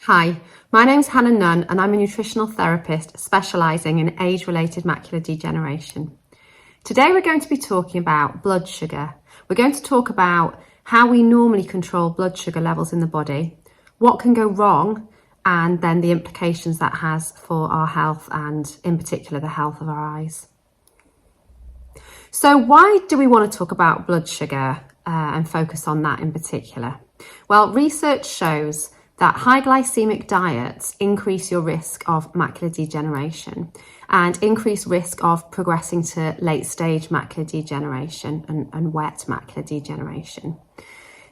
Hi, my name's Hannah Nunn and I'm a nutritional therapist specialising in age-related macular degeneration. Today we're going to be talking about blood sugar. We're going to talk about how we normally control blood sugar levels in the body, what can go wrong, and then the implications that has for our health and in particular the health of our eyes. So why do we want to talk about blood sugar and focus on that in particular? Well, research shows that high glycemic diets increase your risk of macular degeneration and increase risk of progressing to late stage macular degeneration and wet macular degeneration.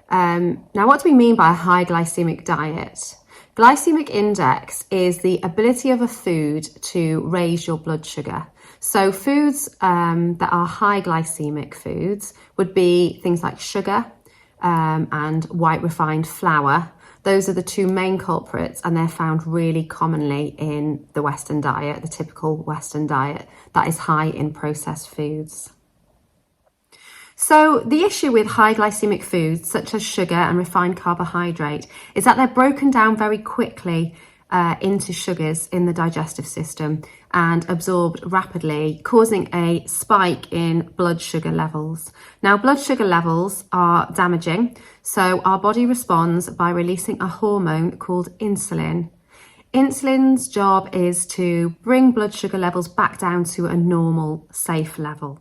Now, what do we mean by a high glycemic diet? Glycemic index is the ability of a food to raise your blood sugar. So foods that are high glycemic foods would be things like sugar and white refined flour. Those are the two main culprits, and they're found really commonly in the Western diet, the typical Western diet that is high in processed foods. So the issue with high glycemic foods such as sugar and refined carbohydrate is that they're broken down very quickly into sugars in the digestive system and absorbed rapidly, causing a spike in blood sugar levels. Now, blood sugar levels are damaging, so our body responds by releasing a hormone called insulin. Insulin's job is to bring blood sugar levels back down to a normal, safe level.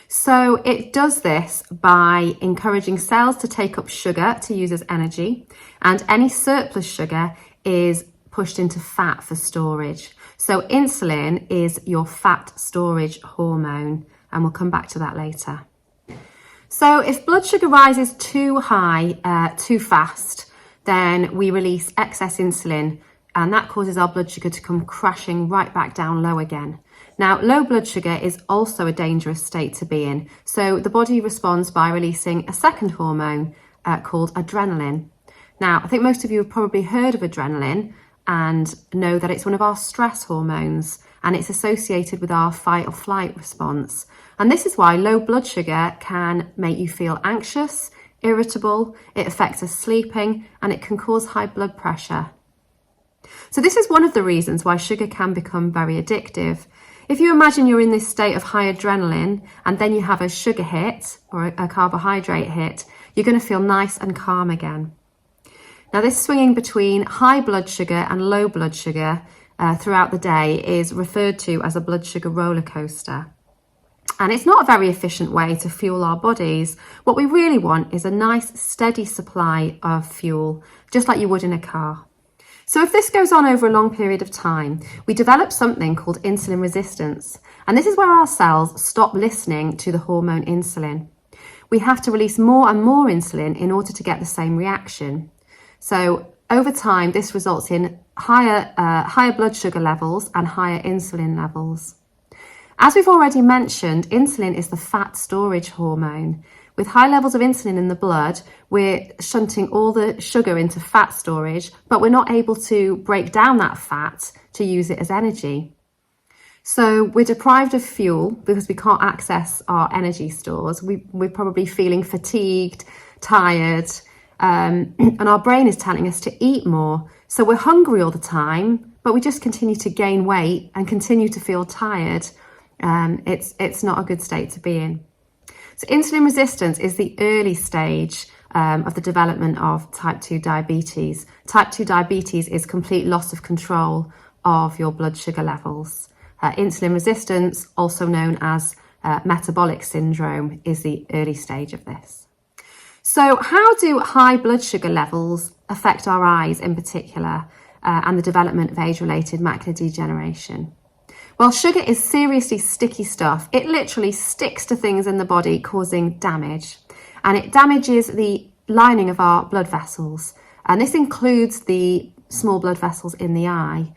So it does this by encouraging cells to take up sugar to use as energy, and any surplus sugar is pushed into fat for storage. So insulin is your fat storage hormone, and we'll come back to that later. So if blood sugar rises too high, too fast, then we release excess insulin, and that causes our blood sugar to come crashing right back down low again. Now, low blood sugar is also a dangerous state to be in. So the body responds by releasing a second hormone called adrenaline. Now, I think most of you have probably heard of adrenaline and know that it's one of our stress hormones, and it's associated with our fight or flight response. And this is why low blood sugar can make you feel anxious, irritable, it affects us sleeping, and it can cause high blood pressure. So this is one of the reasons why sugar can become very addictive. If you imagine you're in this state of high adrenaline and then you have a sugar hit or a carbohydrate hit, you're going to feel nice and calm again. Now, this swinging between high blood sugar and low blood sugar throughout the day is referred to as a blood sugar roller coaster. And it's not a very efficient way to fuel our bodies. What we really want is a nice, steady supply of fuel, just like you would in a car. So if this goes on over a long period of time, we develop something called insulin resistance. And this is where our cells stop listening to the hormone insulin. We have to release more and more insulin in order to get the same reaction. So over time, this results in higher blood sugar levels and higher insulin levels. As we've already mentioned, insulin is the fat storage hormone. With high levels of insulin in the blood, we're shunting all the sugar into fat storage, but we're not able to break down that fat to use it as energy. So we're deprived of fuel because we can't access our energy stores. We're probably feeling fatigued, tired, and our brain is telling us to eat more. So we're hungry all the time, but we just continue to gain weight and continue to feel tired. It's not a good state to be in. So insulin resistance is the early stage of the development of type 2 diabetes. Type 2 diabetes is complete loss of control of your blood sugar levels. Insulin resistance, also known as metabolic syndrome, is the early stage of this. So how do high blood sugar levels affect our eyes in particular and the development of age-related macular degeneration? Well, sugar is seriously sticky stuff. It literally sticks to things in the body, causing damage. And it damages the lining of our blood vessels. And this includes the small blood vessels in the eye.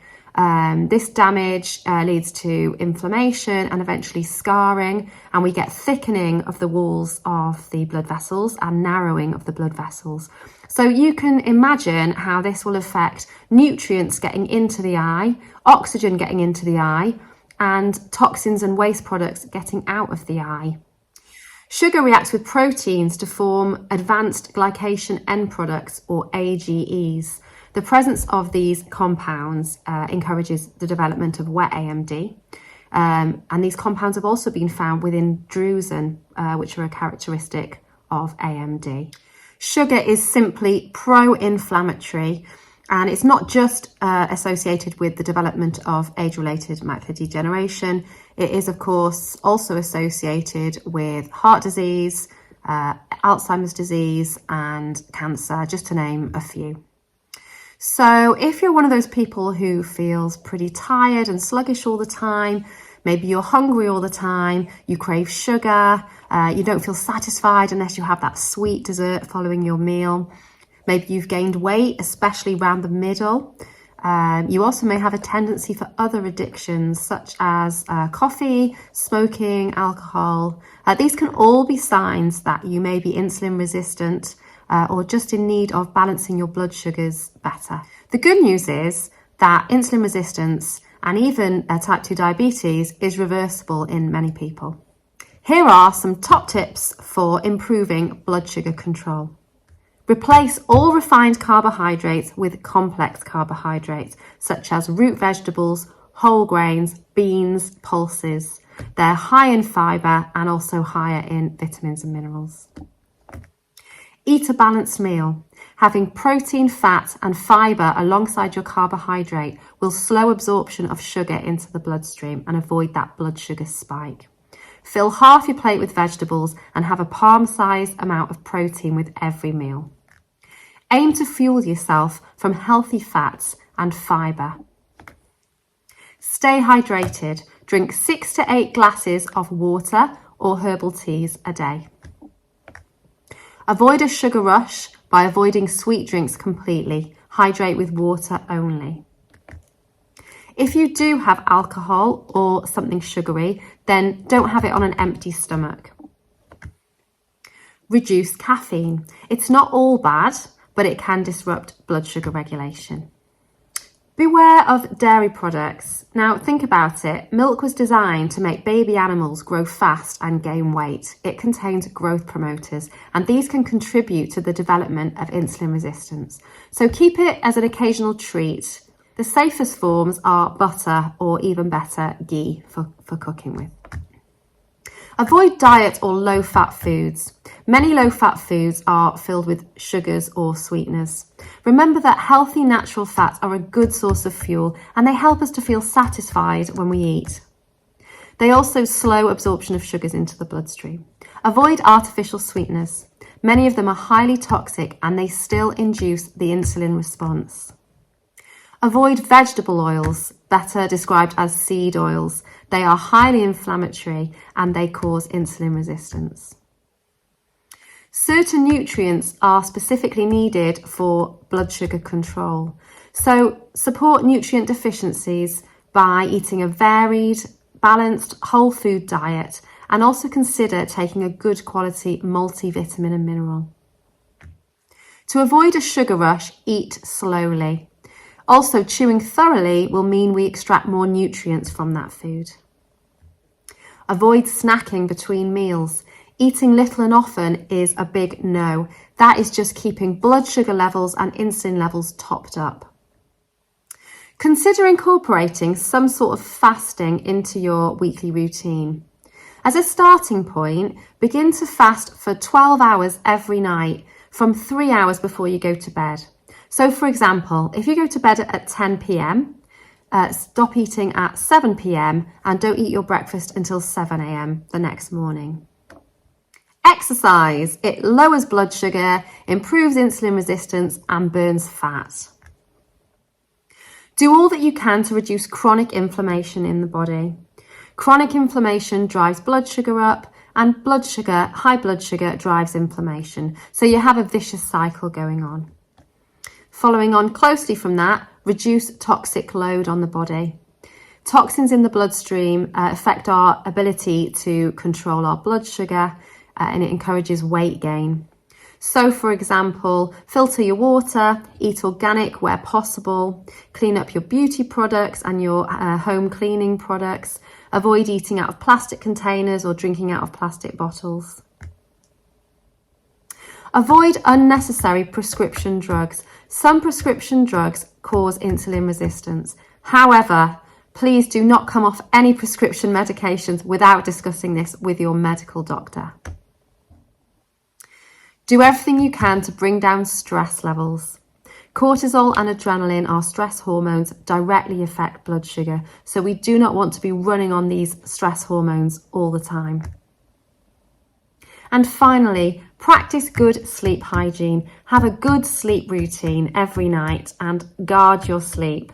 This damage leads to inflammation and eventually scarring, and we get thickening of the walls of the blood vessels and narrowing of the blood vessels. So you can imagine how this will affect nutrients getting into the eye, oxygen getting into the eye, and toxins and waste products getting out of the eye. Sugar reacts with proteins to form advanced glycation end products, or AGEs. The presence of these compounds encourages the development of wet AMD. And these compounds have also been found within drusen, which are a characteristic of AMD. Sugar is simply pro-inflammatory, and it's not just associated with the development of age-related macular degeneration. It is, of course, also associated with heart disease, Alzheimer's disease, and cancer, just to name a few. So if you're one of those people who feels pretty tired and sluggish all the time, maybe you're hungry all the time, you crave sugar, you don't feel satisfied unless you have that sweet dessert following your meal. Maybe you've gained weight, especially around the middle. You also may have a tendency for other addictions such as coffee, smoking, alcohol. These can all be signs that you may be insulin resistant or just in need of balancing your blood sugars better. The good news is that insulin resistance and even type 2 diabetes is reversible in many people. Here are some top tips for improving blood sugar control. Replace all refined carbohydrates with complex carbohydrates, such as root vegetables, whole grains, beans, pulses. They're high in fibre and also higher in vitamins and minerals. Eat a balanced meal. Having protein, fat and fibre alongside your carbohydrate will slow absorption of sugar into the bloodstream and avoid that blood sugar spike. Fill half your plate with vegetables and have a palm-sized amount of protein with every meal. Aim to fuel yourself from healthy fats and fibre. Stay hydrated. Drink 6 to 8 glasses of water or herbal teas a day. Avoid a sugar rush by avoiding sweet drinks completely. Hydrate with water only. If you do have alcohol or something sugary, then don't have it on an empty stomach. Reduce caffeine. It's not all bad, but it can disrupt blood sugar regulation. Beware of dairy products. Now think about it. Milk was designed to make baby animals grow fast and gain weight. It contains growth promoters, and these can contribute to the development of insulin resistance. So keep it as an occasional treat. The safest forms are butter or even better, ghee for cooking with. Avoid diet or low-fat foods. Many low-fat foods are filled with sugars or sweeteners. Remember that healthy natural fats are a good source of fuel and they help us to feel satisfied when we eat. They also slow absorption of sugars into the bloodstream. Avoid artificial sweeteners. Many of them are highly toxic and they still induce the insulin response. Avoid vegetable oils, better described as seed oils. They are highly inflammatory and they cause insulin resistance. Certain nutrients are specifically needed for blood sugar control. So support nutrient deficiencies by eating a varied, balanced, whole food diet, and also consider taking a good quality multivitamin and mineral. To avoid a sugar rush, eat slowly. Also, chewing thoroughly will mean we extract more nutrients from that food. Avoid snacking between meals. Eating little and often is a big no. That is just keeping blood sugar levels and insulin levels topped up. Consider incorporating some sort of fasting into your weekly routine. As a starting point, begin to fast for 12 hours every night from 3 hours before you go to bed. So for example, if you go to bed at 10 p.m, stop eating at 7 p.m. and don't eat your breakfast until 7 a.m. the next morning. Exercise. It lowers blood sugar, improves insulin resistance and burns fat. Do all that you can to reduce chronic inflammation in the body. Chronic inflammation drives blood sugar up and high blood sugar drives inflammation. So you have a vicious cycle going on. Following on closely from that, reduce toxic load on the body. Toxins in the bloodstream affect our ability to control our blood sugar and it encourages weight gain. So for example, filter your water, eat organic where possible, clean up your beauty products and your home cleaning products, avoid eating out of plastic containers or drinking out of plastic bottles. Avoid unnecessary prescription drugs. Some prescription drugs cause insulin resistance. However, please do not come off any prescription medications without discussing this with your medical doctor. Do everything you can to bring down stress levels. Cortisol and adrenaline, our stress hormones, directly affect blood sugar, so we do not want to be running on these stress hormones all the time. And finally, practice good sleep hygiene. Have a good sleep routine every night and guard your sleep,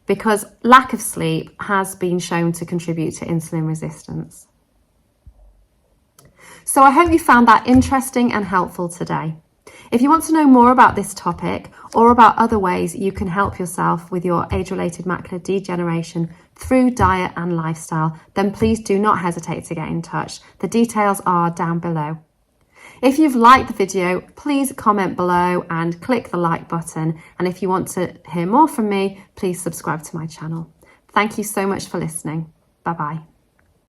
because lack of sleep has been shown to contribute to insulin resistance. So I hope you found that interesting and helpful today. If you want to know more about this topic or about other ways you can help yourself with your age-related macular degeneration through diet and lifestyle, then please do not hesitate to get in touch. The details are down below. If you've liked the video, please comment below and click the like button. And if you want to hear more from me, please subscribe to my channel. Thank you so much for listening. Bye-bye.